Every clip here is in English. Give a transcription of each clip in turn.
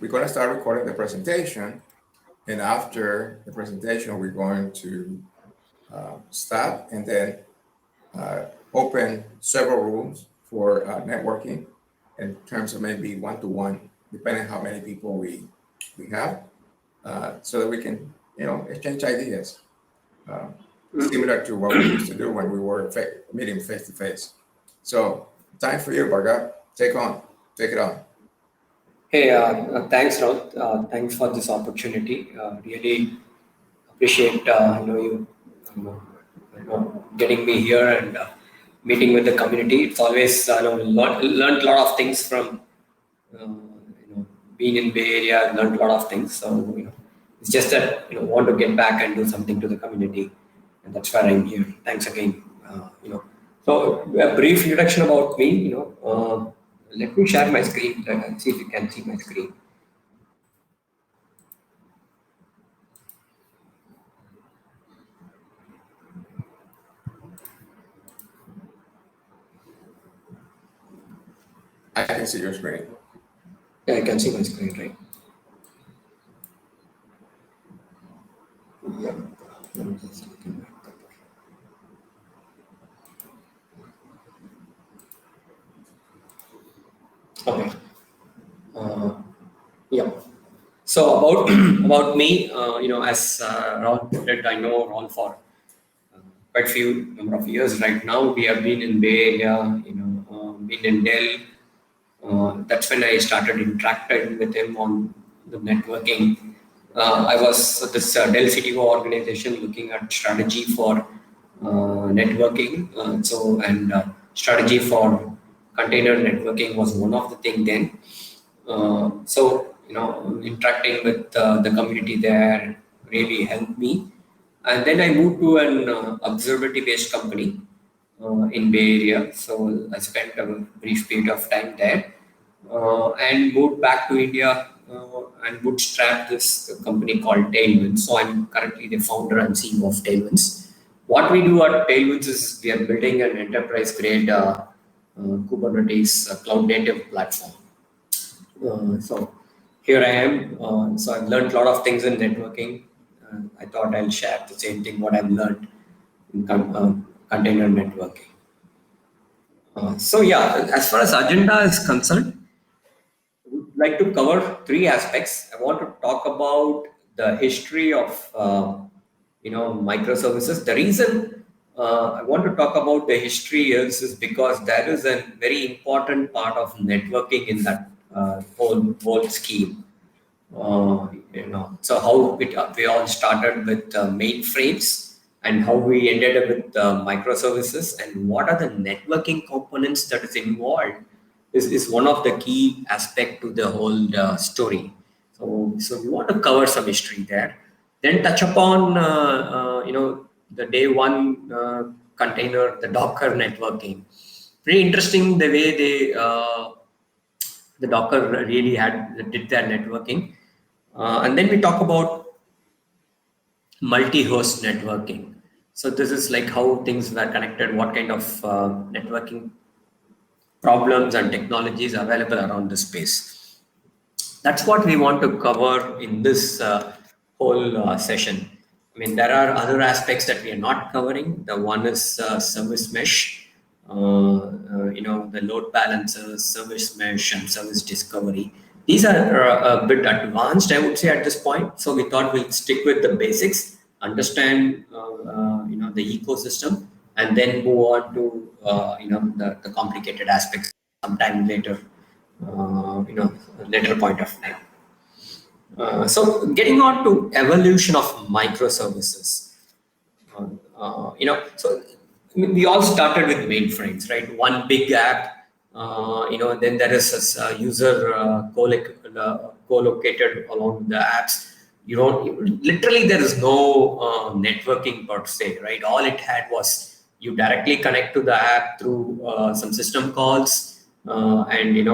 we're going to start recording the presentation, and after the presentation, we're going to stop and then open several rooms for networking in terms of maybe one-to-one, depending on how many people we have, so that we can, exchange ideas, similar to what we used to do when we were meeting face-to-face. So, time for you, Bhargav. Take it on. Hey, thanks, Raul. Thanks for this opportunity. Really appreciate you getting me here and meeting with the community. It's always learned a lot of things from being in Bay Area. Learned a lot of things. So it's just that want to get back and do something to the community, and that's why I'm here. Thanks again. So a brief introduction about me. Let me share my screen. Let's see if you can see my screen. I can see your screen. Yeah, I can see my screen, right? Yeah. I'm just looking back. Okay. Yeah. So about me, as Raul put it, I know Raul for quite few number of years right now. We have been in Bay Area, been in Dell. That's when I started interacting with him on the networking. I was at this Dell CTO organization looking at strategy for networking. Strategy for container networking was one of the things then. Interacting with the community there really helped me. And then I moved to an observability-based company in Bay Area. So I spent a brief period of time there and moved back to India and bootstrapped this company called Tailwinds. So I'm currently the founder and CEO of Tailwinds. What we do at Tailwinds is we are building an enterprise-grade Kubernetes cloud-native platform. So here I am. So I've learned a lot of things in networking. I thought I'll share the same thing what I've learned in container networking. As far as agenda is concerned, I would like to cover three aspects. I want to talk about the history of microservices. The reason I want to talk about the history is because that is a very important part of networking in that whole scheme. So how we all started with mainframes and how we ended up with microservices and what are the networking components that is involved is one of the key aspect to the whole story. So we want to cover some history there. Then touch upon the day one container, the Docker networking. Pretty interesting the way they the Docker really did their networking. And then we talk about multi-host networking. So this is like how things were connected, what kind of networking problems and technologies available around the space. That's what we want to cover in this whole session. I mean, there are other aspects that we are not covering. The one is service mesh, the load balancers, service mesh, and service discovery. These are a bit advanced, I would say, at this point. So we thought we'll stick with the basics, understand, the ecosystem, and then move on to, the complicated aspects sometime later, later point of time. So getting on to evolution of microservices. We all started with mainframes, right? One big app. Then there is this user co-located along the apps. Literally there is no networking per se, right? All it had was you directly connect to the app through some system calls and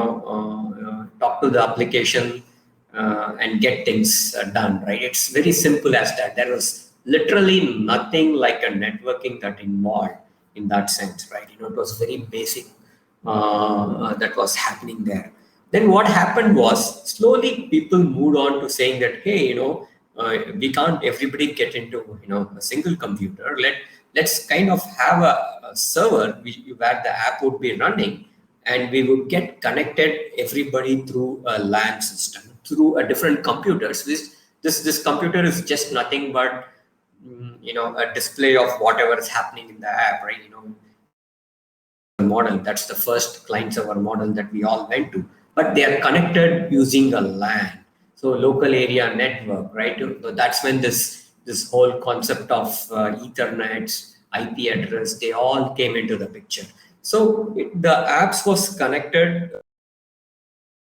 talk to the application and get things done, right? It's very simple as that. There was literally nothing like a networking that involved in that sense, right? It was very basic that was happening there. Then what happened was slowly people moved on to saying that, hey, we can't everybody get into a single computer. Let's kind of have a server where the app would be running, and we would get connected everybody through a LAN system, through a different computers. This computer is just nothing but a display of whatever is happening in the app, right? Model, that's the first client server model that we all went to, but they are connected using a LAN, so local area network, right? So that's when this whole concept of Ethernet, IP address, they all came into the picture. So the apps was connected.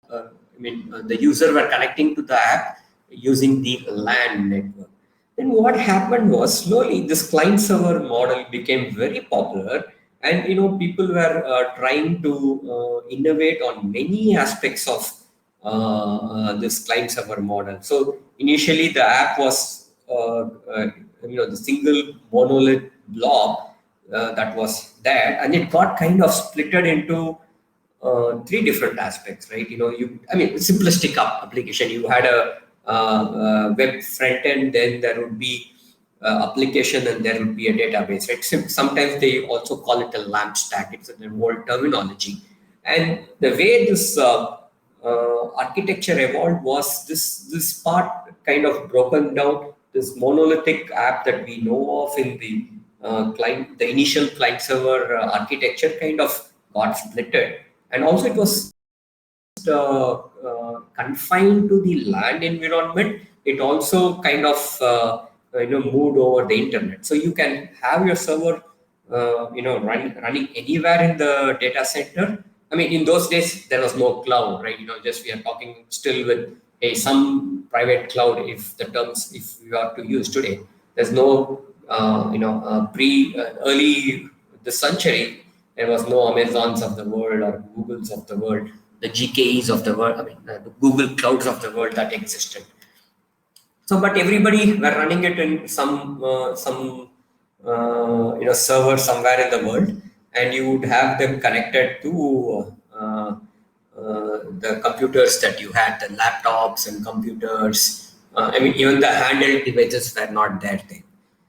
The user were connecting to the app using the LAN network. Then what happened was slowly this client server model became very popular, and people were trying to innovate on many aspects of this client server model. So initially the app was the single monolith blob that was there, and it got kind of splitted into three different aspects, right? Simplistic application. You had a web front end, then there would be application, and there would be a database, right? Sometimes they also call it a LAMP stack. It's an old terminology. And the way this architecture evolved was this part kind of broken down. This monolithic app that we know of in the the initial client server architecture kind of got splitted, and also it was confined to the LAN environment. It also kind of moved over the internet. So you can have your server running anywhere in the data center. In those days there was no cloud, right? Just we are talking still with some private cloud, if we are to use today. There's no early this century, there was no Amazons of the world or Googles of the world, the GKEs of the world, the Google clouds of the world that existed. So, but everybody were running it in some server somewhere in the world, and you would have them connected to the computers that you had, the laptops and computers. Even the handheld devices were not there then.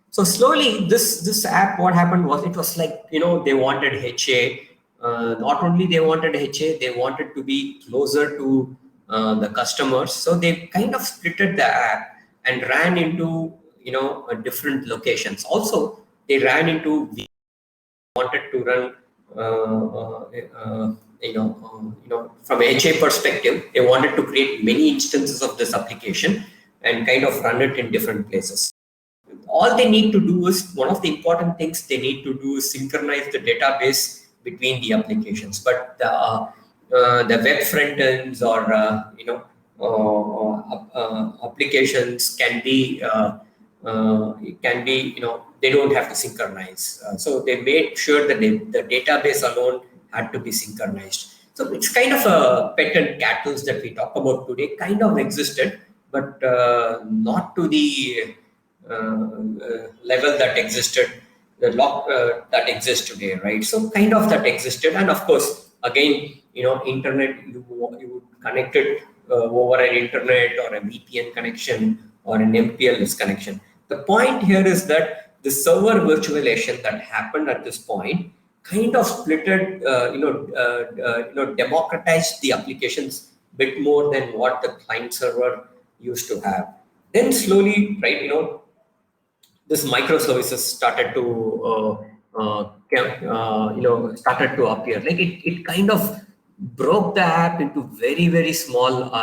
So slowly, this app, what happened was, it was like, they wanted HA. Not only they wanted HA, they wanted to be closer to the customers. So they kind of splitted the app and ran into different locations. Also, they ran into, wanted to run from a HA perspective, they wanted to create many instances of this application and kind of run it in different places. All they need to do is, one of the important things they need to do is synchronize the database between the applications. But the web front ends or applications can be they don't have to synchronize. So they made sure that the database alone had to be synchronized. So it's kind of a pet and cattles that we talk about today, kind of existed, but not to the level that existed, that exists today, right? So kind of that existed, and of course, again, internet, you would connect it over an internet or a VPN connection or an MPLS connection. The point here is that the server virtualization that happened at this point kind of splitted, democratized the applications bit more than what the client server used to have. Then slowly, right, this microservices started to started to appear. Like it kind of broke the app into very, very small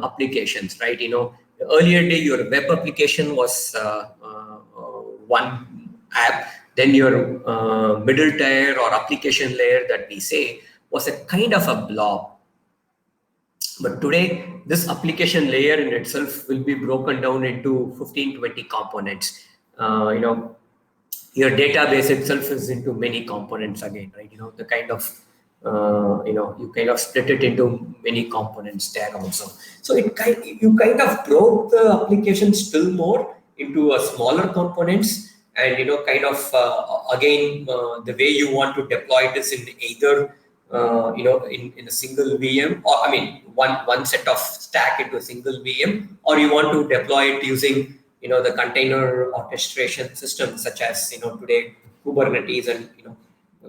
applications, right? The earlier day, your web application was one app, then your middle tier or application layer that we say was a kind of a blob. But today, this application layer in itself will be broken down into 15, 20 components. Your database itself is into many components again, right? The kind of, you kind of split it into many components there also. So you kind of broke the application still more into a smaller components, and, kind of, again, the way you want to deploy this in either in a single VM, or I mean, one set of stack into a single VM, or you want to deploy it using, the container orchestration system, such as, today Kubernetes, and,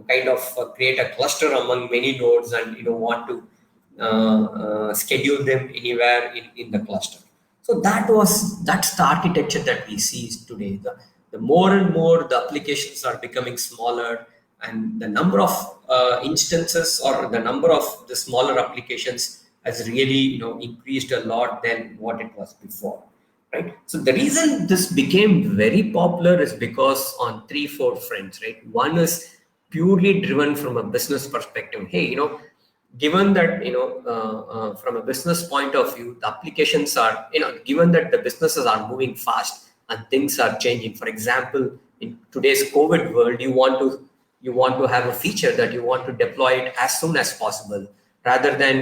kind of create a cluster among many nodes, and, want to schedule them anywhere in the cluster. So that's the architecture that we see today. The more and more the applications are becoming smaller, and the number of instances, or the number of the smaller applications has really increased a lot than what it was before, right? So the reason this became very popular is because on 3-4 fronts, right? One is purely driven from a business perspective. Hey, given that from a business point of view, the applications are, given that the businesses are moving fast and things are changing. For example, in today's COVID world, you want to have a feature that you want to deploy it as soon as possible, rather than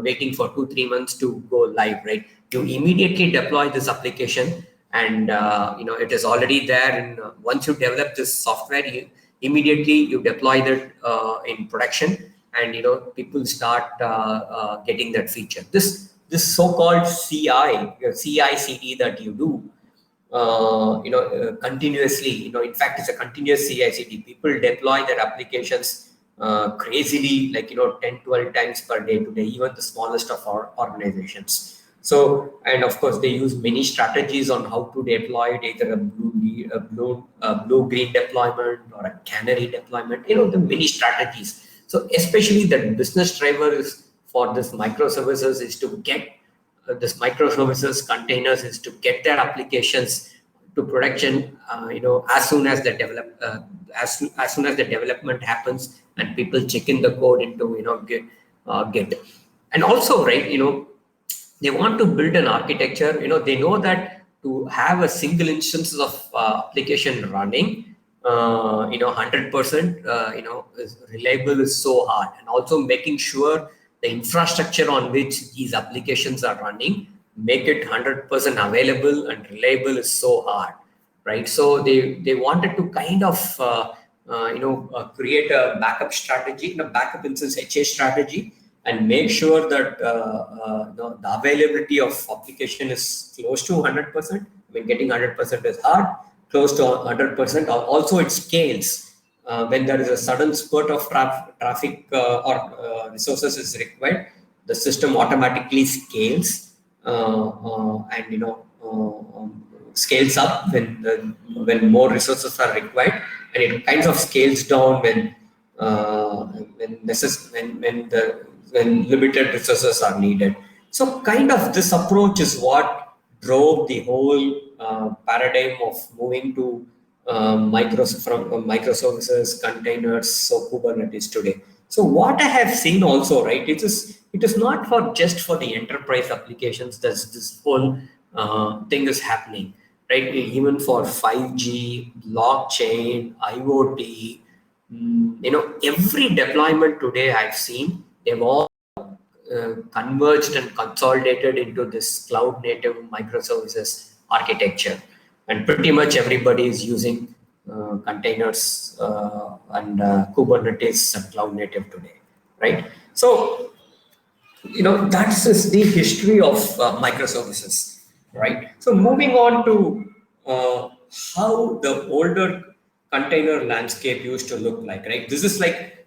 waiting for 2-3 months to go live, right? You immediately deploy this application, and it is already there. And once you develop this software, immediately you deploy that in production, and people start getting that feature. This so-called CI/CD that you do, continuously. In fact, it's a continuous CI/CD. People deploy their applications crazily, like 10-12 times per day today, even the smallest of our organizations. So, and of course, they use many strategies on how to deploy it, either a blue-green deployment or a canary deployment. The many strategies. So, especially the business driver is for this microservices is to get this microservices containers is to get their applications to production, as soon as the development happens and people check in the code into Git. And also, right, they want to build an architecture. They know that to have a single instance of application running, 100%, is reliable is so hard. And also making sure the infrastructure on which these applications are running, make it 100% available and reliable is so hard, right? So they wanted to kind of create a backup strategy, backup instance HA strategy, and make sure that the availability of application is close to 100%. I mean, getting 100% is hard. Close to 100%. Also, it scales. When there is a sudden spurt of traffic or resources is required, the system automatically scales and scales up when more resources are required, and it kind of scales down when limited resources are needed. So, kind of this approach is what drove the whole paradigm of moving to microservices, containers, so Kubernetes today. So what I have seen also, right, it is not just for the enterprise applications that this whole thing is happening, right? Even for 5G, blockchain, IoT, every deployment today I've seen, they've all converged and consolidated into this cloud native microservices architecture. And pretty much everybody is using containers and Kubernetes and cloud native today, right? So, that's just the history of microservices, right? So moving on to how the older container landscape used to look like, right? This is like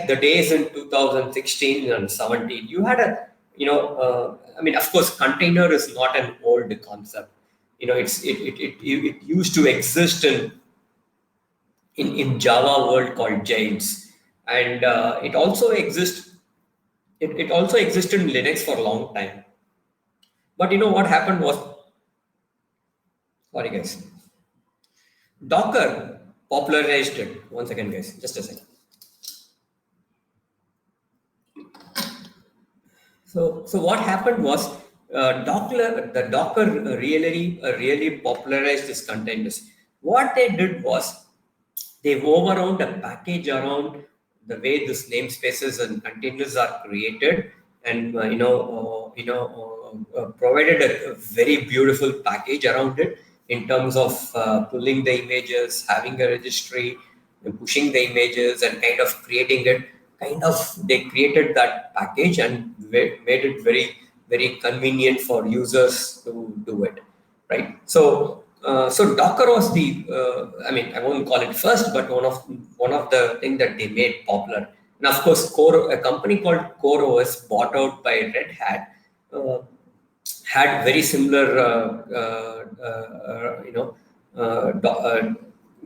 the days in 2016 and 17. You had I mean, of course, container is not an old concept. It used to exist in Java world called James, and it also exists. It also existed in Linux for a long time. But what happened was, sorry guys, Docker popularized it. One second, guys, just a second. So what happened was, Docker really popularized these containers. What they did was, they overwrote a package around the way these namespaces and containers are created, and provided a very beautiful package around it in terms of pulling the images, having a registry, pushing the images, and kind of creating it kind of they created that package and made it very convenient for users to do it, right? So Docker was I mean, I won't call it first, but one of the things that they made popular. And of course, a company called CoreOS, bought out by Red Hat, uh, had very similar,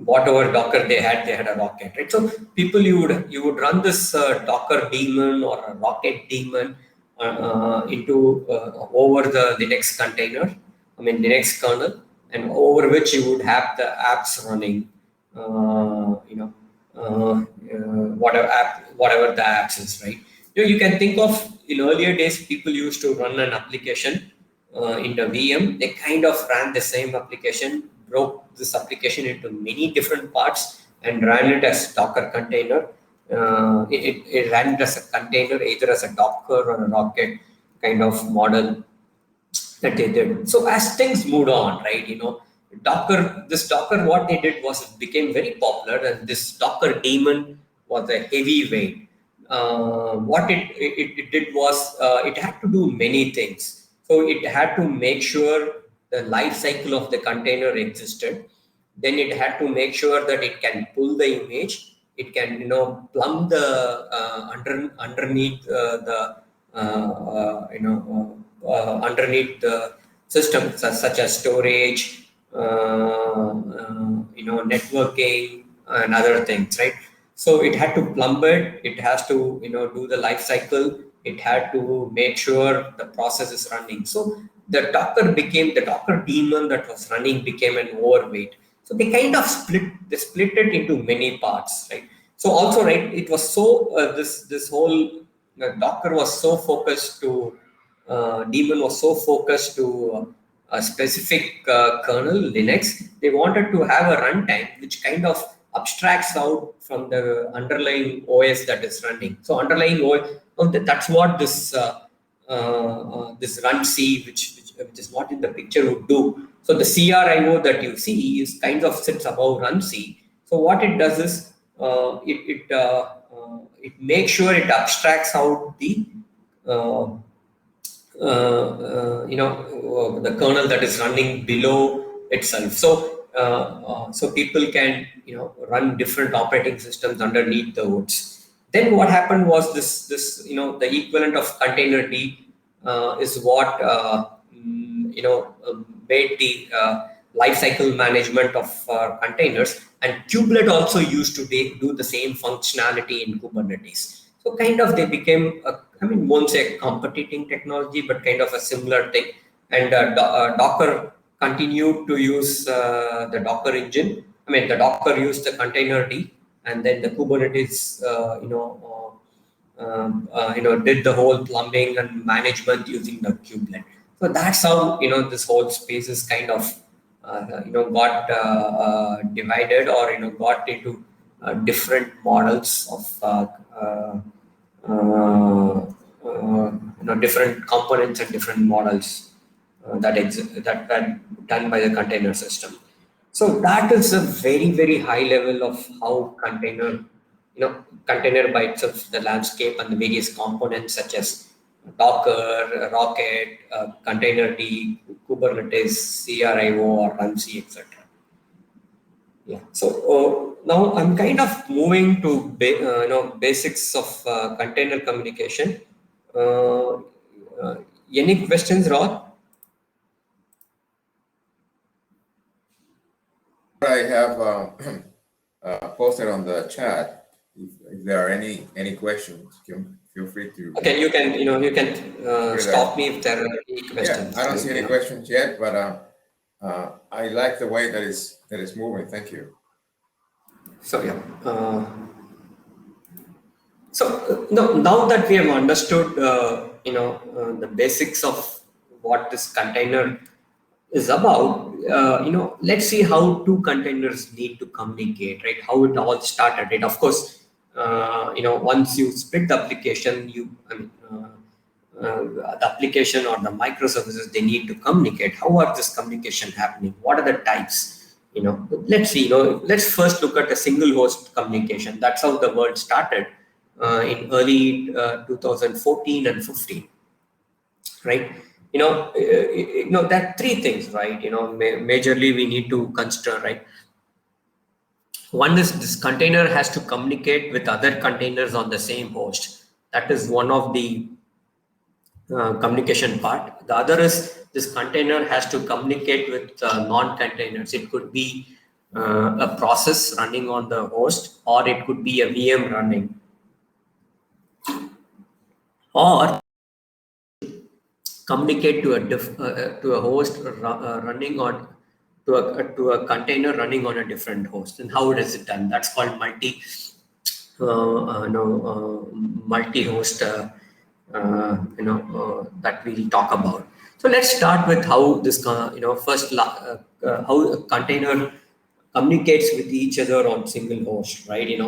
whatever Docker they had a Rocket, right? So people, you would run this Docker daemon or a Rocket daemon into over the Linux container, I mean Linux kernel, and over which you would have the apps running, whatever the apps is, right? You can think of, in earlier days, people used to run an application in the VM. They kind of ran the same application, broke this application into many different parts, and ran it as Docker container. It ran it as a container, either as a Docker or a Rocket kind of model that they did. So as things moved on, right, Docker, what they did was it became very popular, and this Docker daemon was a heavyweight. What it did was it had to do many things. So it had to make sure the life cycle of the container existed. Then it had to make sure that it can pull the image. It can, plumb the underneath underneath the system, such as storage, networking, and other things, right? So it had to plumb it. It has to, do the life cycle. It had to make sure the process is running. So the Docker daemon that was running became an overweight. So they kind of split it into many parts, right? So also, right, it was so, this whole Docker was so focused to, daemon was so focused to a specific kernel, Linux. They wanted to have a runtime which kind of abstracts out from the underlying OS that is running. So underlying OS, that's what this run C, which is not in the picture, would do. So the CRIO that you see is kind of sits above run C. So what it does is it makes sure it abstracts out the the kernel that is running below itself. So people can run different operating systems underneath the hoods. Then what happened was this the equivalent of container D is what made the lifecycle management of containers, and kubelet also used to do the same functionality in Kubernetes. So kind of they became, won't say a competing technology, but kind of a similar thing. And Docker continued to use the Docker engine. The Docker used the container D, and then the Kubernetes, did the whole plumbing and management using the kubelet. So that's how this whole space is kind of got divided, or got into different models of different components and different models that are done by the container system. So that is a very high level of how container by itself, the landscape and the various components such as Docker, Rocket, Container D, Kubernetes, CRIO or runc, etc. Yeah. So now I'm kind of moving to basics of container communication. Any questions, Rod? I have posted on the chat. If there are any questions, feel free to. Okay, you can stop me if there are any questions. Yeah, I don't see any questions yet, but I like the way that is moving. Thank you. So yeah. Now that we have understood, the basics of what this container is about, let's see how two containers need to communicate, right? How it all started, right? Of course, once you split the application, the application or the microservices, they need to communicate. How are this communication happening? What are the types? Let's see. Let's first look at a single host communication. That's how the world started. in early 2014 and 15, right? There are three things, right? Majorly we need to consider, right? One is this container has to communicate with other containers on the same host. That is one of the communication part. The other is this container has to communicate with non-containers. It could be a process running on the host, or it could be a VM running, or communicate to a host running on to a container running on a different host. And how is it done? That's called multi-host. That we'll talk about. So let's start with how this first how a container communicates with each other on single host, right?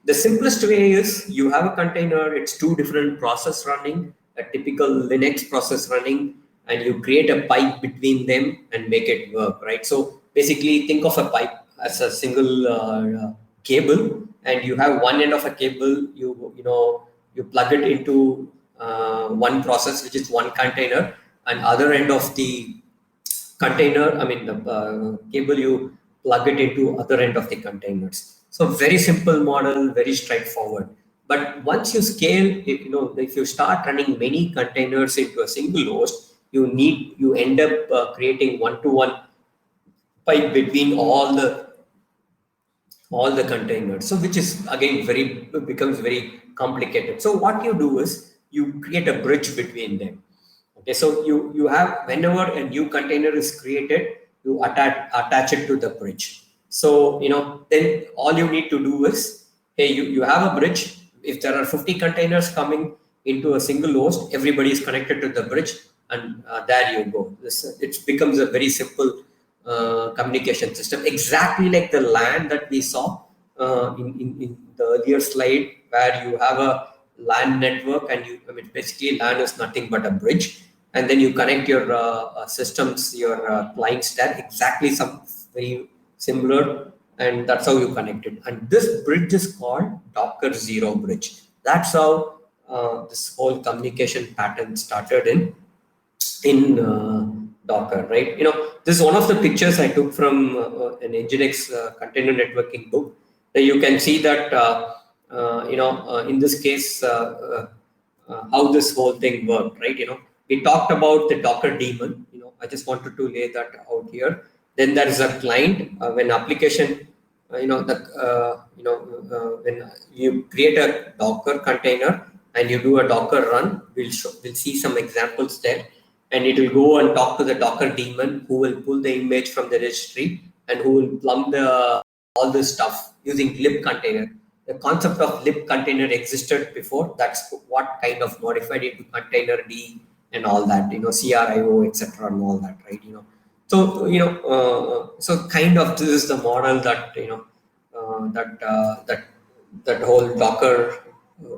The simplest way is you have a container, it's two different process running, a typical Linux process running, and you create a pipe between them and make it work, right? So basically think of a pipe as a single cable, and you have one end of a cable, you plug it into one process, which is one container, and other end of the container, the cable, you plug it into other end of the containers. So very simple model, very straightforward. But once you scale, if you start running many containers into a single host, you end up creating one-to-one pipe between all the containers. So which is again becomes very complicated. So what you do is you create a bridge between them. Okay, so you have, whenever a new container is created, you attach it to the bridge. So then all you need to do is, hey, you have a bridge. If there are 50 containers coming into a single host, everybody is connected to the bridge, and there you go. It becomes a very simple communication system, exactly like the LAN that we saw in the earlier slide, where you have a LAN network, and basically LAN is nothing but a bridge, and then you connect your systems, your clients there, exactly some very similar, and that's how you connect it. And this bridge is called Docker Zero Bridge. That's how this whole communication pattern started in Docker, right? This is one of the pictures I took from an Nginx container networking book. You can see that in this case how this whole thing worked, right? We talked about the Docker daemon. I just wanted to lay that out here. Then there is a client when application, when you create a Docker container and you do a Docker run, we'll see some examples there, and it will go and talk to the Docker daemon, who will pull the image from the registry and who will plumb all this stuff using lib container. The concept of lib container existed before. That's what kind of modified it to container D and all that, CRIO, etc., and all that, right? So so kind of this is the model that that whole Docker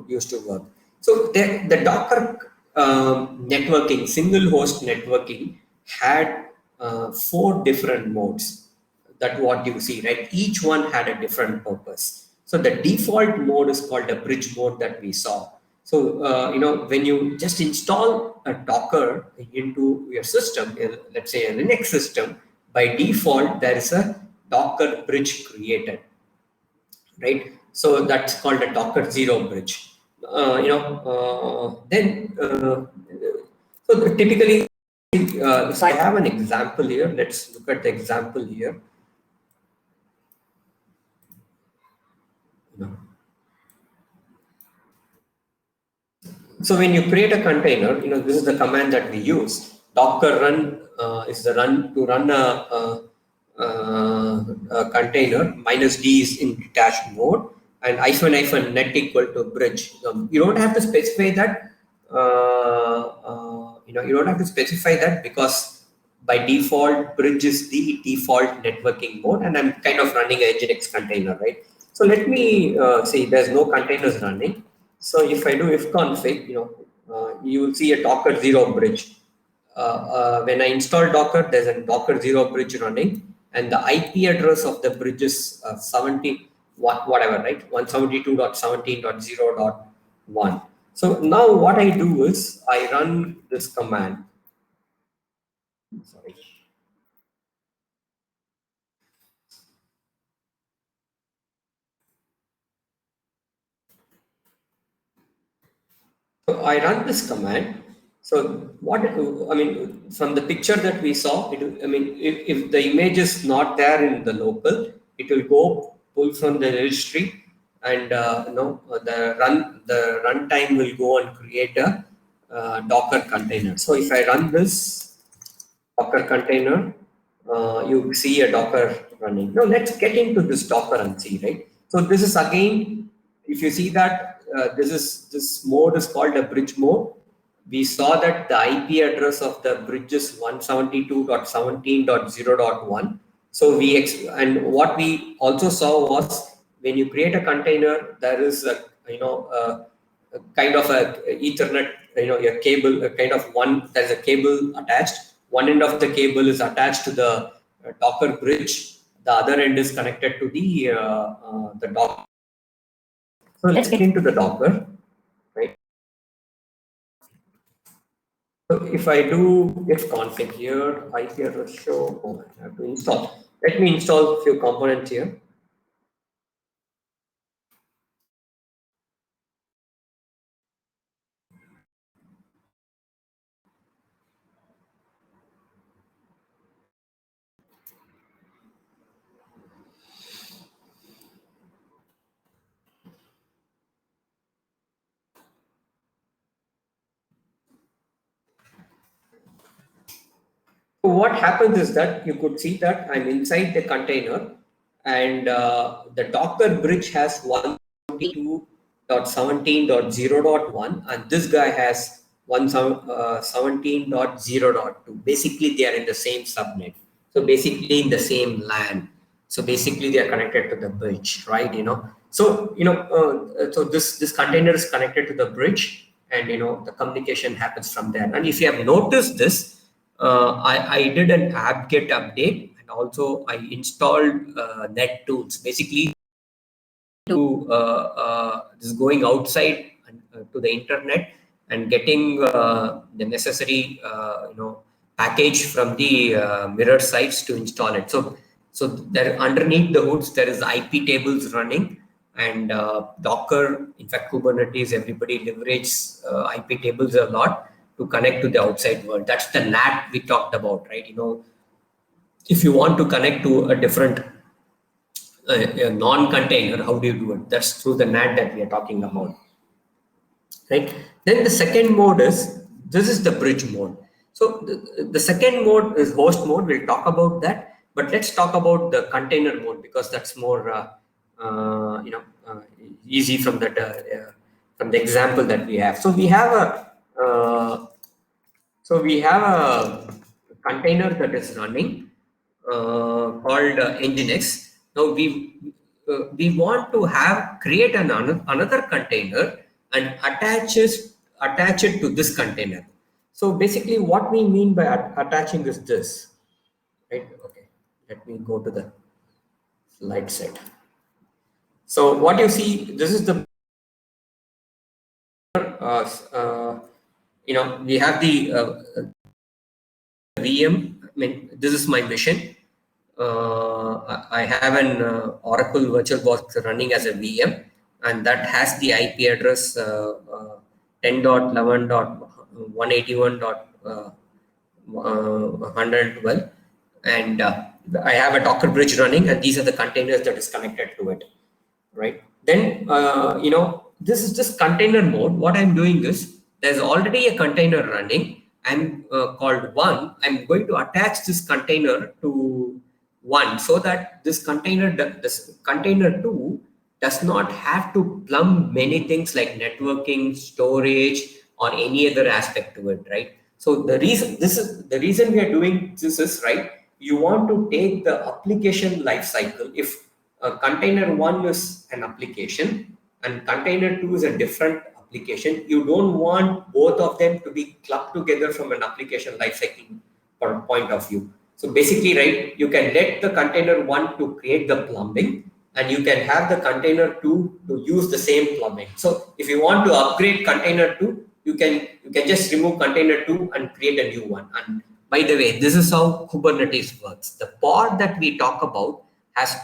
used to work. So the Docker networking, single host networking, had 4 different modes. That what you see, right? Each one had a different purpose. So the default mode is called a bridge mode that we saw. So when you just install a Docker into your system, let's say a Linux system, by default there is a Docker bridge created, right? So that's called a Docker Zero Bridge. So typically, if I have an example here, let's look at the example here. So when you create a container, this is the command that we use. Docker run is the run to run a container. -d is in detached mode, and -net equal to bridge. You don't have to specify that. You don't have to specify that, because by default bridge is the default networking mode, and I'm kind of running a Nginx container, right? So let me say there's no containers running. So if I do ifconfig, you will see a Docker Zero Bridge. When I install Docker, there's a Docker Zero Bridge running, and the IP address of the bridge is 70 whatever, right? 172.17.0. 1. So now what I do is I run this command. Sorry. So I run this command. So what I mean, from the picture that we saw, I mean, if the image is not there in the local, it will go pull from the registry, and the runtime will go and create a Docker container. So if I run this Docker container, you see a Docker running. Now let's get into this Docker and see, right? So this is again, if you see that this mode is called a bridge mode. We saw that the IP address of the bridge is 172.17.0.1. So and what we also saw was when you create a container, there is a kind of a Ethernet, your cable, a kind of one. There's a cable attached. One end of the cable is attached to the Docker bridge. The other end is connected to the Docker. So let's get into the Docker, right? So if I do if config here, IP address show, I have to install. Let me install a few components here. So what happens is that you could see that I'm inside the container, and the Docker bridge has 172.17.0.1, and this guy has 117.0.2. Basically, they are in the same subnet. So basically, in the same LAN. So basically, they are connected to the bridge, right? So so this container is connected to the bridge, and the communication happens from there. And if you have noticed this, I did an apt-get update, and also I installed net tools. Basically, to just going outside to the internet and getting the necessary package from the mirror sites to install it. So there underneath the hoods there is IP tables running, and Docker, in fact Kubernetes, everybody leverages IP tables a lot to connect to the outside world. That's the NAT we talked about, right? If you want to connect to a different a non-container, how do you do it? That's through the NAT that we are talking about, right? Then the second mode this is the bridge mode. So the second mode is host mode. We'll talk about that, but let's talk about the container mode because that's more easy from the example that we have. So we have a container that is running called Nginx. Now we want to create another container and attach it to this container. So basically, what we mean by attaching is this, right? Okay, let me go to the slide set. So what you see, this is the we have the VM. I mean, this is my machine. I have an Oracle VirtualBox running as a VM, and that has the IP address 10.11.181.112, and I have a Docker bridge running, and these are the containers that is connected to it, right? Then this is just container mode. What I'm doing is there's already a container running. I'm called one. I'm going to attach this container to one so that this container two does not have to plumb many things like networking, storage, or any other aspect to it, right? So the reason we are doing this is, right, you want to take the application lifecycle. If container one is an application and container two is a different application, you don't want both of them to be clubbed together from an application lifecycle point of view. So basically, right, you can let the container one to create the plumbing, and you can have the container 2 to use the same plumbing. So if you want to upgrade container 2, you can just remove container 2 and create a new one. And by the way, this is how Kubernetes works. The pod that we talk about has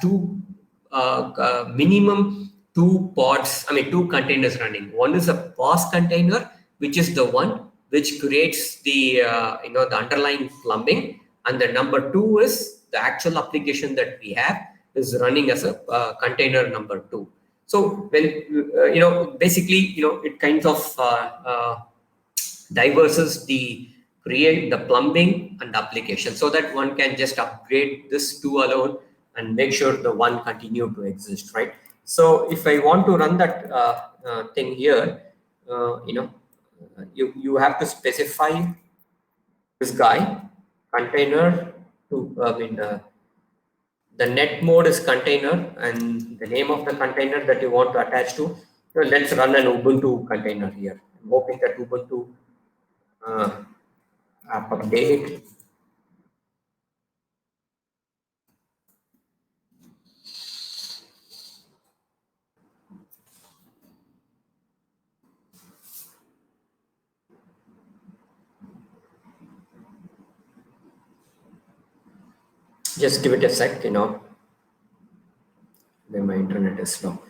minimum two pods, two containers running. One is a POS container, which is the one which creates the the underlying plumbing, and the number 2 is the actual application that we have is running as a container number 2. So when basically it kind of diverses the plumbing and the application, so that one can just upgrade this 2 alone and make sure the one continue to exist, right? So if I want to run that thing here, you have to specify this guy container to the net mode is container, and the name of the container that you want to attach to. So let's run an Ubuntu container here. I'm hoping that Ubuntu app update. Just give it a sec, when my internet is slow.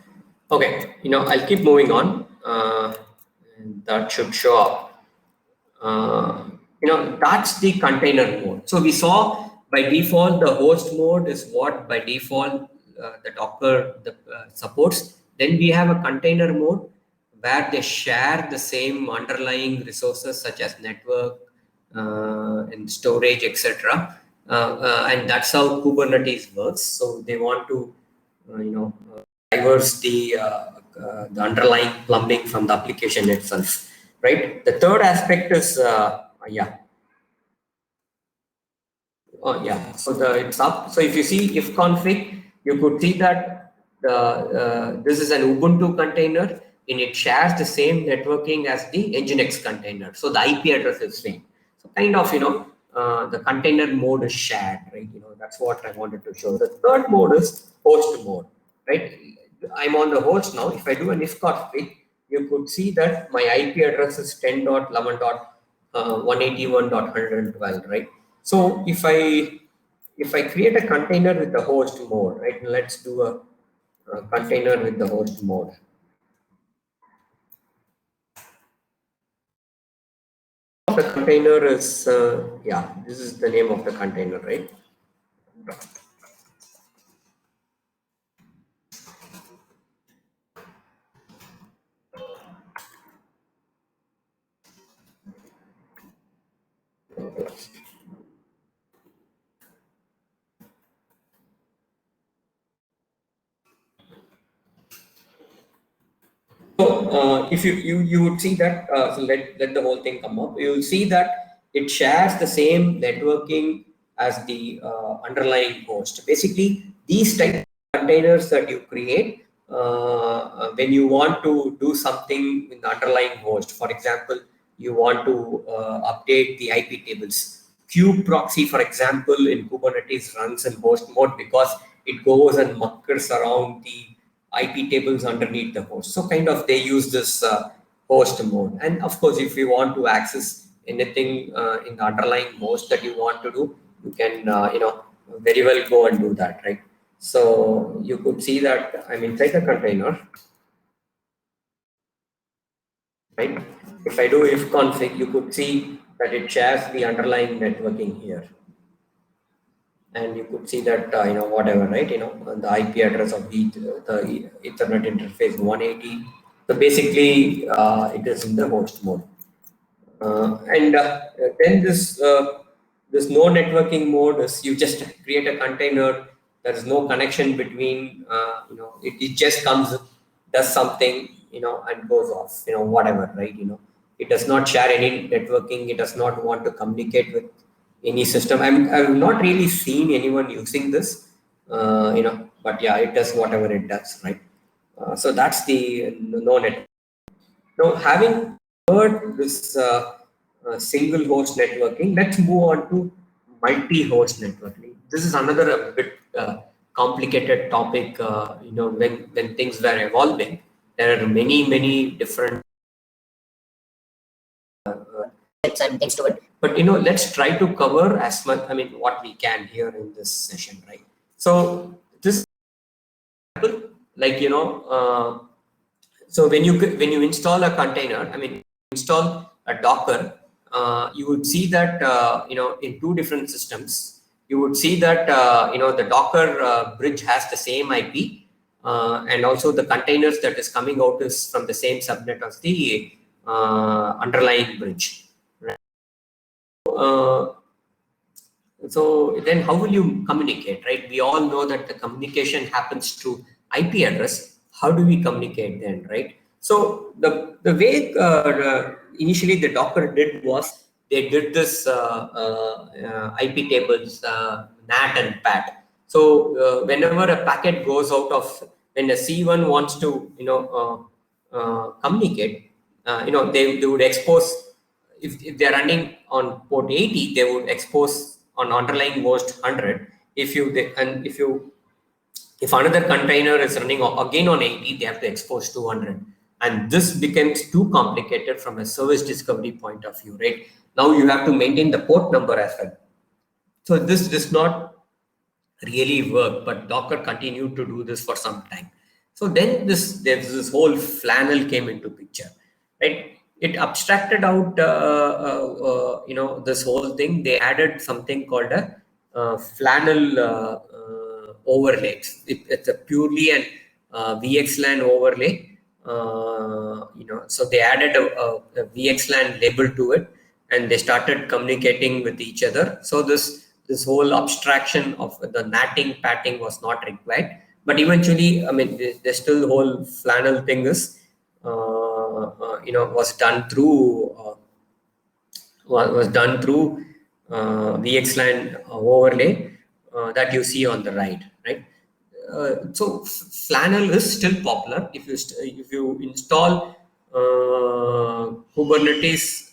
Okay, I'll keep moving on. And that should show up. That's the container mode. So we saw by default the host mode is what by default the Docker supports. Then we have a container mode where they share the same underlying resources such as network and storage, etc. And that's how Kubernetes works. So they want to diverse the underlying plumbing from the application itself, right? The third aspect is so it's up. So if you see if config, you could see that this is an Ubuntu container, and it shares the same networking as the Nginx container. So the IP address is same. So kind of the container mode is shared, right? That's what I wanted to show. The third mode is host mode, right? I'm on the host now. If I do an if config, you could see that my IP address is 10.11.181.112, right? So if I create a container with the host mode, right? Let's do a container with the host mode. The container is this is the name of the container, right? So if you would see that, so let the whole thing come up. You will see that it shares the same networking as the underlying host. Basically, these type of containers that you create when you want to do something in the underlying host. For example, you want to update the IP tables. Kube proxy, for example, in Kubernetes runs in host mode because it goes and muckers around the IP tables underneath the host. So kind of they use this host mode. And of course, if you want to access anything in the underlying host that you want to do, you can very well go and do that, right? So you could see that I'm inside the container, right? If I do if config, you could see that it shares the underlying networking here. And you could see that whatever, right? The IP address of the Ethernet interface 180. So basically, it is in the host mode. And then this no networking mode is you just create a container. There is no connection between. It just comes, does something, and goes off. Whatever, right? It does not share any networking. It does not want to communicate with any system. I've not really seen anyone using this, but yeah, it does whatever it does, right? So that's the no net. Now, having heard this single host networking, let's move on to multi-host networking. This is another bit complicated topic. When things were evolving, there are many different and things to it. But let's try to cover as much. What we can here in this session, right? So this, like so when you install a container, install a Docker, you would see that in two different systems, you would see that the Docker bridge has the same IP, and also the containers that is coming out is from the same subnet as the underlying bridge. Right? So then how will you communicate, right? We all know that the communication happens through IP address. How do we communicate then, right? So the way initially the Docker did was they did this IP tables, NAT and PAT. So whenever a packet goes out of, when a C1 wants to communicate, they would expose, if they're running on port 80, they would expose on underlying host 100. If another container is running again on 80, they have to expose 200. And this becomes too complicated from a service discovery point of view, right? Now you have to maintain the port number as well. So this does not really work, but Docker continued to do this for some time. So then there's this whole Flannel came into picture, right? It abstracted out, this whole thing. They added something called a Flannel overlay. It's a purely an VXLAN overlay. So they added a VXLAN label to it, and they started communicating with each other. So this whole abstraction of the natting, patting was not required. But eventually, there's still the whole Flannel thing is, was done through VXLAN overlay that you see on the right. So Flannel is still popular. If you install Kubernetes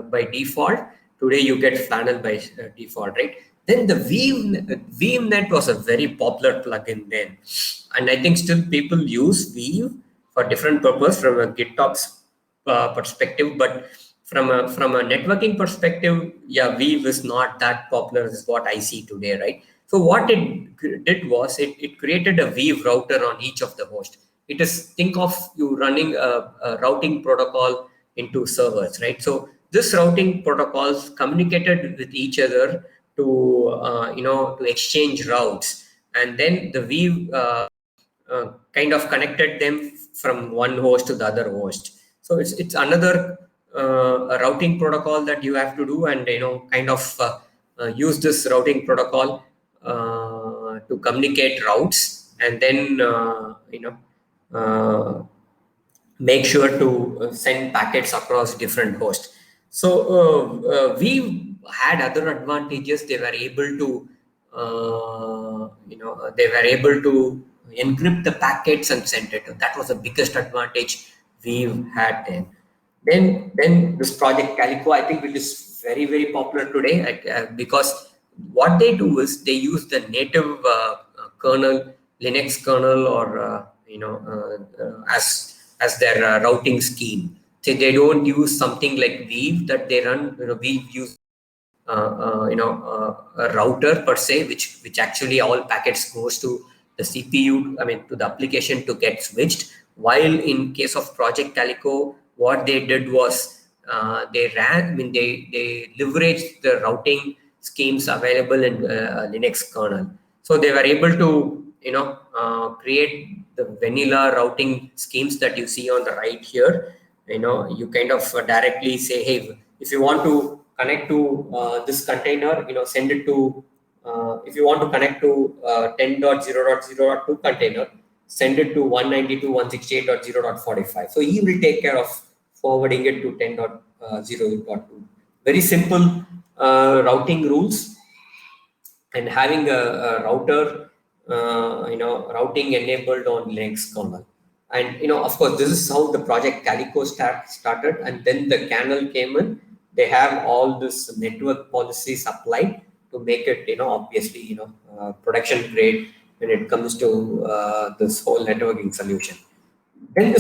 by default, today you get Flannel by default, right? Then the WeaveNet was a very popular plugin then, and I think still people use Weave for different purpose from a GitOps perspective, but from a networking perspective, yeah, Weave is not that popular, is what I see today, right? So what it did was it created a Weave router on each of the hosts. It is, think of you running a routing protocol into servers, right? So this routing protocols communicated with each other to exchange routes, and then the Weave kind of connected them from one host to the other host. So it's another a routing protocol that you have to do, and kind of use this routing protocol to communicate routes, and then make sure to send packets across different hosts. So we had other advantages. They were able to encrypt the packets and send it. That was the biggest advantage we've had then. Then this project Calico, I think, it is very popular today, because what they do is they use the native kernel, Linux kernel, or as their routing scheme. So they don't use something like Weave that they run. Weave use a router per se, which actually all packets goes to the CPU, to the application to get switched. While in case of Project Calico, what they did was they leveraged the routing schemes available in Linux kernel. So they were able to create the vanilla routing schemes that you see on the right here. You kind of directly say, hey, if you want to connect to this container, send it to, if you want to connect to 10.0.0.2 container, send it to 192.168.0.45. So he will take care of forwarding it to 10.0.2. Very simple routing rules, and having a router, routing enabled on Linux kernel. And of course, this is how the project Calico started, and then the kernel came in. They have all this network policies applied to make it, obviously, production grade, when it comes to this whole networking solution. Then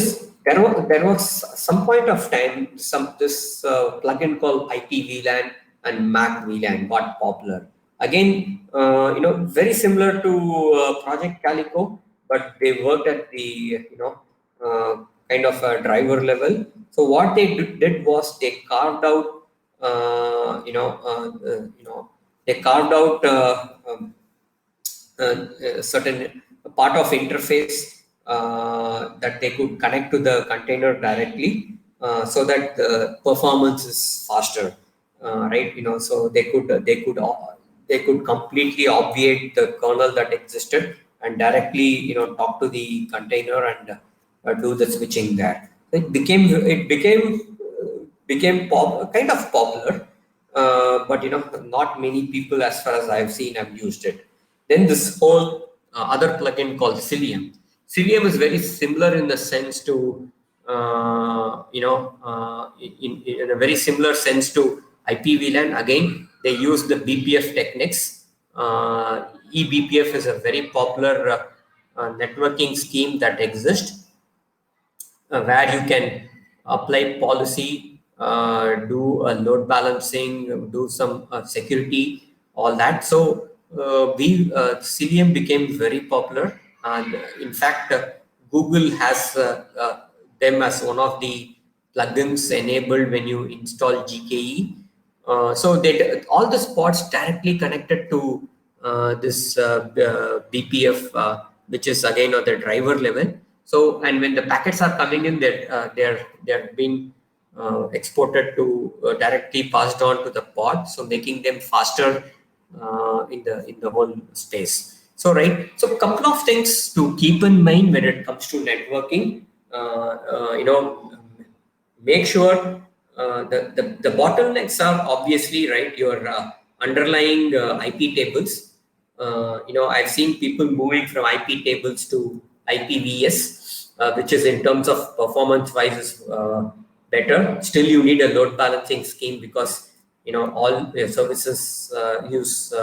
there was some point of time this plugin called IP VLAN and Mac VLAN got popular. Again, very similar to Project Calico, but they worked at the kind of a driver level. So what they did was they carved out they carved out a certain part of interface that they could connect to the container directly, so that the performance is faster, right? So they could completely obviate the kernel that existed and directly talk to the container and do the switching there. It became kind of popular, but not many people, as far as I've seen, have used it. Then this whole other plugin called Cilium. Cilium is very similar in the sense to in a very similar sense to IP VLAN. Again, they use the BPF techniques. eBPF is a very popular networking scheme that exists, where you can apply policy, do a load balancing, do some security, all that. So Cilium became very popular, and in fact, Google has them as one of the plugins enabled when you install GKE. So all the spots directly connected to this BPF, which is again on the driver level. So, and when the packets are coming in, they're being exported to directly passed on to the pod, so making them faster in the whole space. So, right. So, a couple of things to keep in mind when it comes to networking. Make sure the bottlenecks are obviously, right, your underlying IP tables. I've seen people moving from IP tables to IPVS, which is in terms of performance wise is better. Still, you need a load balancing scheme because all your services use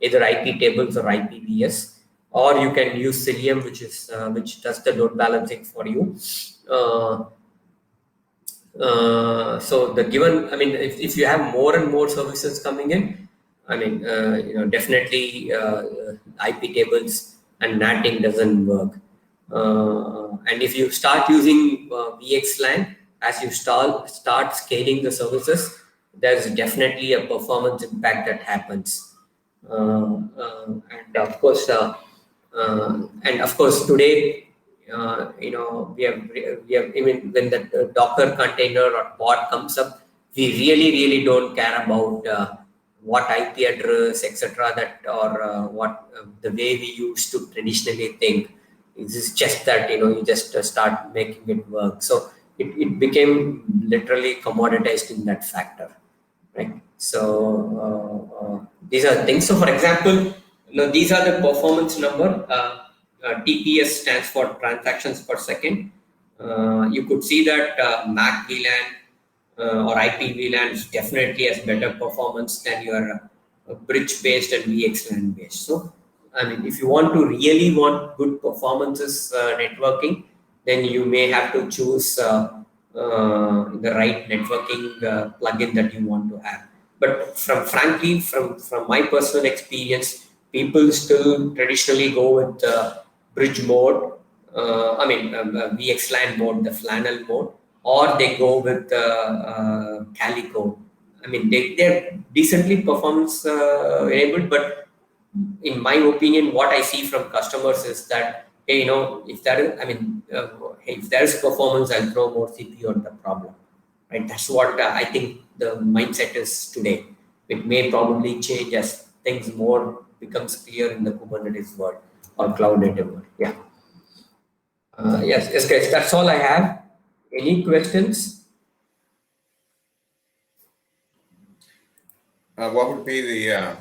either IP tables or IPVS, or you can use Cilium, which does the load balancing for you. So the given, I mean, if you have more and more services coming in, I mean, definitely IP tables and NATing doesn't work. And if you start using VXLAN, as you start scaling the services, there's definitely a performance impact that happens. And of course, today, we have even when the Docker container or pod comes up, we really don't care about what IP address, etc. that or what the way we used to traditionally think. It's just that you just start making it work. So it became literally commoditized in that factor, right? So these are things. So for example, these are the performance number. TPS stands for transactions per second. You could see that Mac VLAN or IP VLAN definitely has better performance than your bridge-based and VXLAN-based. So, I mean, if you really want good performances networking, then you may have to choose the right networking plugin that you want to have. But frankly, from my personal experience, people still traditionally go with bridge mode, VXLAN mode, the Flannel mode, or they go with Calico. I mean, they're decently performance enabled, but in my opinion, what I see from customers is that, hey, if there is performance, I'll throw more CPU on the problem, right? That's what I think the mindset is today. It may probably change as things more becomes clear in the Kubernetes world or cloud native world. Yeah. Yes, guys, that's all I have. Any questions? What would be the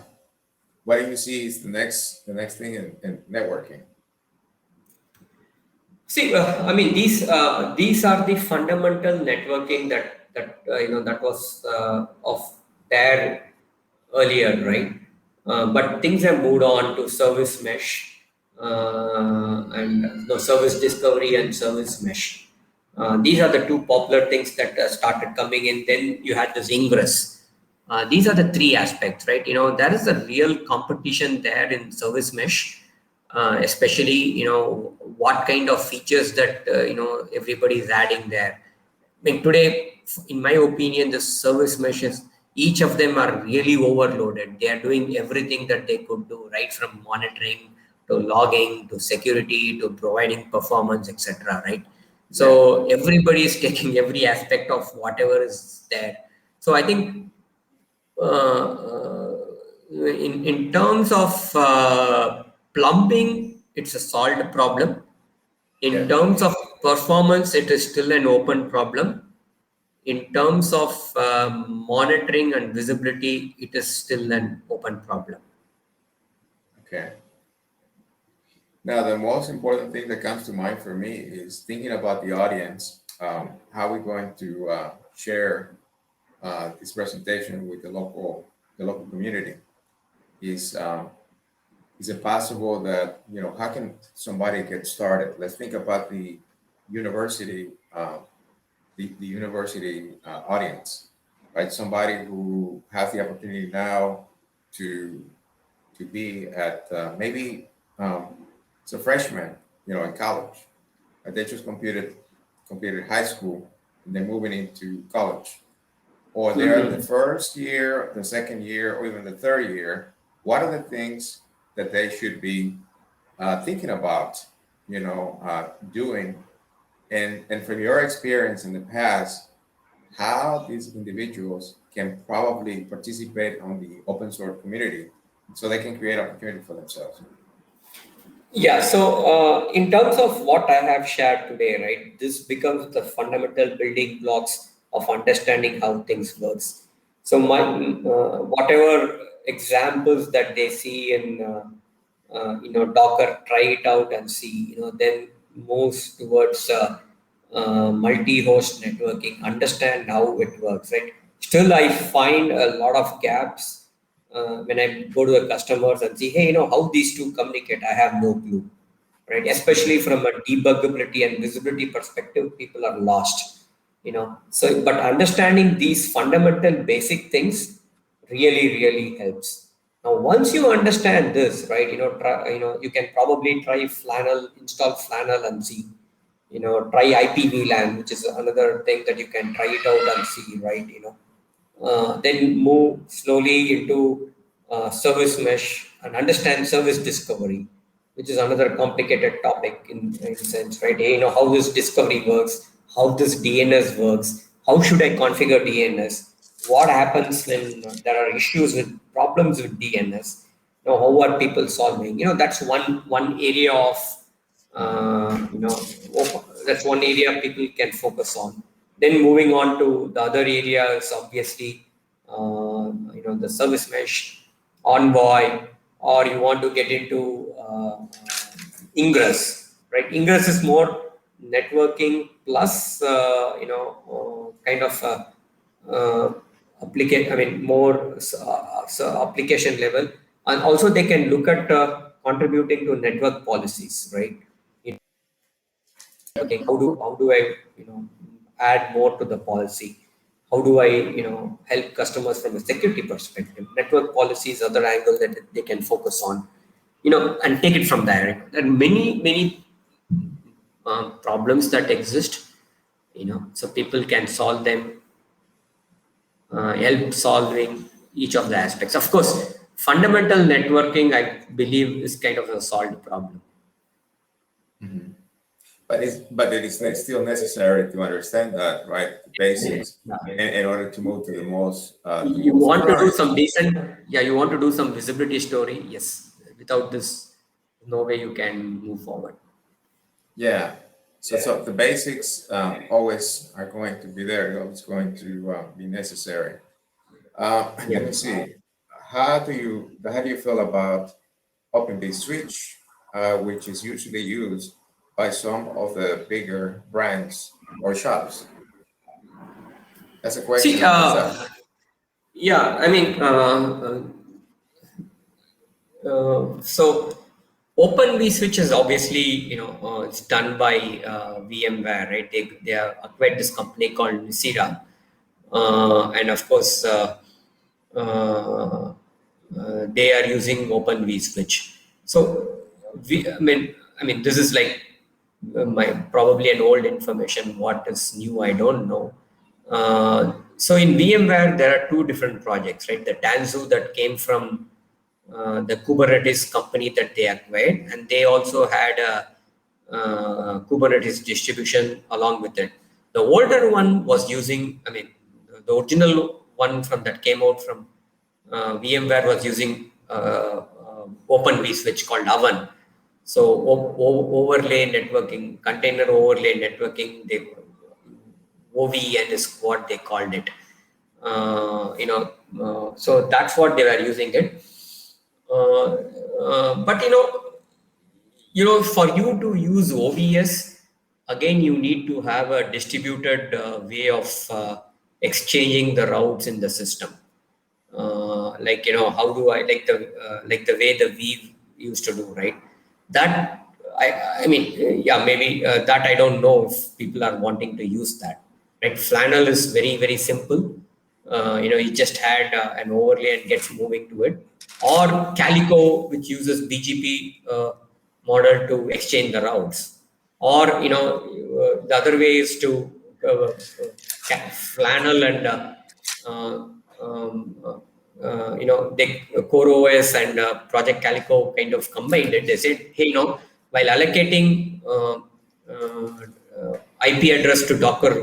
what do you see is the next thing in networking? See, these are the fundamental networking that was of there earlier, right? But things have moved on to service mesh, and no, service discovery and service mesh. These are the two popular things that started coming in. Then you had this ingress. These are the three aspects, right? There is a real competition there in service mesh, especially, what kind of features that, everybody is adding there. I mean, today, in my opinion, the service meshes, each of them are really overloaded. They are doing everything that they could do, right from monitoring to logging to security to providing performance, etc. Right? So everybody is taking every aspect of whatever is there. So I think in terms of plumbing, it's a solved problem. In Yeah. terms of performance, it is still an open problem. In terms of monitoring and visibility, it is still an open problem. Okay. Now, the most important thing that comes to mind for me is thinking about the audience. How we're going to share this presentation with the local community. Is it possible that, how can somebody get started? Let's think about the university, the university audience, right? Somebody who has the opportunity now to be at maybe it's a freshman, in college. They just completed high school and they're moving into college, or they're the first year, the second year, or even the third year. What are the things that they should be thinking about, doing? And from your experience in the past, how these individuals can probably participate on the open source community so they can create opportunity for themselves. Yeah, so in terms of what I have shared today, right, this becomes the fundamental building blocks of understanding how things works. So my whatever examples that they see in Docker, try it out and see, then moves towards multi-host networking, understand how it works, right? Still, I find a lot of gaps when I go to the customers and see, hey, how these two communicate, I have no clue, right? Especially from a debuggability and visibility perspective, people are lost, So, but understanding these fundamental basic things really, really helps. Now, once you understand this, right, you can probably try Flannel, install Flannel and see, try IPVLAN, which is another thing that you can try it out and see, right, then move slowly into service mesh and understand service discovery, which is another complicated topic in sense, right? Hey, how this discovery works, how this DNS works, how should I configure DNS, what happens when there are issues with problems with DNS, how are people solving? That's one area of that's one area people can focus on. Then moving on to the other areas, obviously, the service mesh, Envoy, or you want to get into Ingress, right? Ingress is more networking plus, kind of applicate. I mean, more application level, and also they can look at contributing to network policies, right? Okay, how do I add more to the policy? How do I help customers from a security perspective? Network policy is other angle that they can focus on, and take it from there. There are many problems that exist, so people can solve them, help solving each of the aspects. Of course, fundamental networking, I believe, is kind of a solved problem. But it is still necessary to understand that, right? The basics, in order to move to the most. You want to do some decent, yeah, you want to do some visibility story. Yes, without this, no way you can move forward. Yeah. So the basics always are going to be there. Always going to be necessary. Let me see. How do you feel about Switch, which is usually used by some of the bigger brands or shops? That's a See, question. What's that? yeah, I mean, so Open vSwitch is obviously, it's done by VMware, right? They have acquired this company called Nisira, and of course, uh, they are using Open vSwitch. So, this is like my probably an old information. What is new, I don't know. So in VMware, there are two different projects, right? The Tanzu that came from the Kubernetes company that they acquired, and they also had a Kubernetes distribution along with it. The older one was using, the original one from that came out from VMware was using Open vSwitch called Oven. So overlay networking, container overlay networking, OVN is what they called it. So that's what they were using it. But for you to use OVS, again, you need to have a distributed way of exchanging the routes in the system. How do I like the way the Weave used to do, right? That maybe that I don't know if people are wanting to use that, right? Flannel is very, very simple. You just add an overlay and gets moving to it, or Calico, which uses BGP model to exchange the routes, or the other way is to Flannel and uh, um, they CoreOS and Project Calico kind of combined it. They said, hey, while allocating IP address to Docker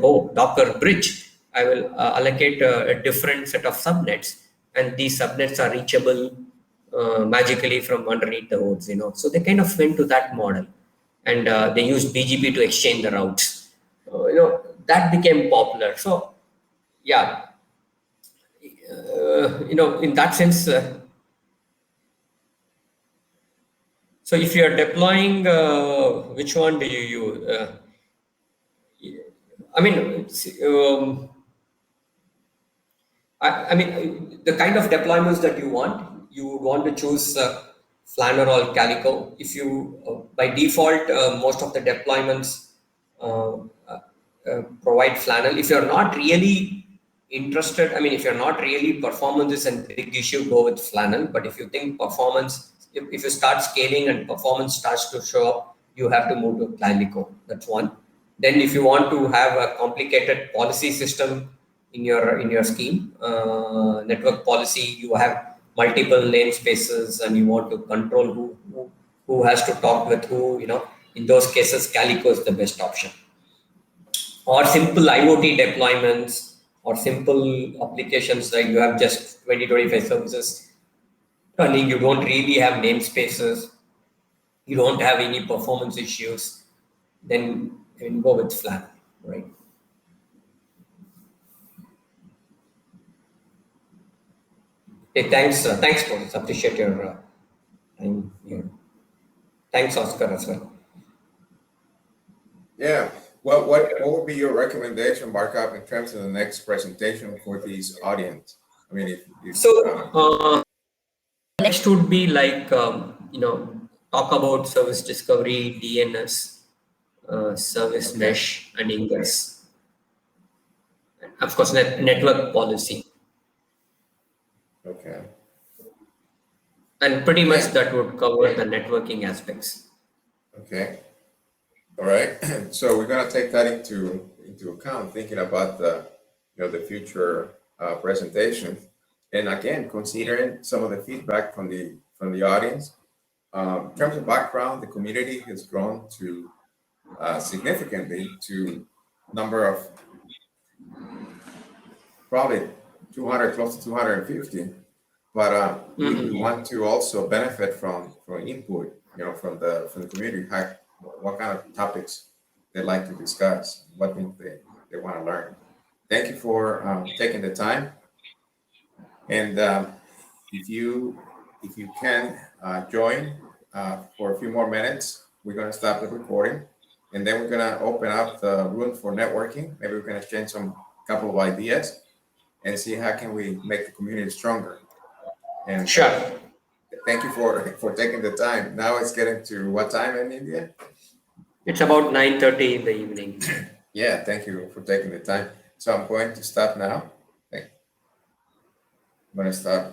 Bridge, I will allocate a different set of subnets, and these subnets are reachable magically from underneath the hoods. So they kind of went to that model, and they used BGP to exchange the routes. That became popular. So yeah, in that sense, so if you are deploying, which one do you use? I mean, the kind of deployments that you would want to choose Flannel or Calico. If you, by default, most of the deployments provide Flannel. If you're not really interested, if you're not really performance is a big issue, go with Flannel. But if you think performance, if you start scaling and performance starts to show up, you have to move to Calico. That's one. Then, if you want to have a complicated policy system in your scheme, network policy, you have multiple namespaces, and you want to control who has to talk with who. In those cases, Calico is the best option. Or simple IoT deployments, or simple applications like you have just 20-25 services running. You don't really have namespaces. You don't have any performance issues. Then go with Flannel, right? Hey, thanks, Boris. Appreciate your time here. Thanks, Oscar, as well. Yeah. Well, what would be your recommendation, Bhargav, in terms of the next presentation for this audience? Next would be like talk about service discovery, DNS, service mesh, and ingress. Of course, network policy. Okay. And pretty much that would cover the networking aspects. Okay. All right. So we're going to take that into account, thinking about the future presentation, and again considering some of the feedback from the audience. In terms of background, the community has grown to significantly to number of probably 200, close to 250. But we want to also benefit from input, from the community. What kind of topics they like to discuss, what things they want to learn. Thank you for taking the time. And if you can join for a few more minutes, we're going to stop the recording, and then we're going to open up the room for networking. Maybe we can exchange some couple of ideas and see how can we make the community stronger. And sure. thank you for taking the time. Now it's getting to what time in India? It's about 9:30 in the evening. Yeah, thank you for taking the time. So I'm going to stop now. I'm going to stop.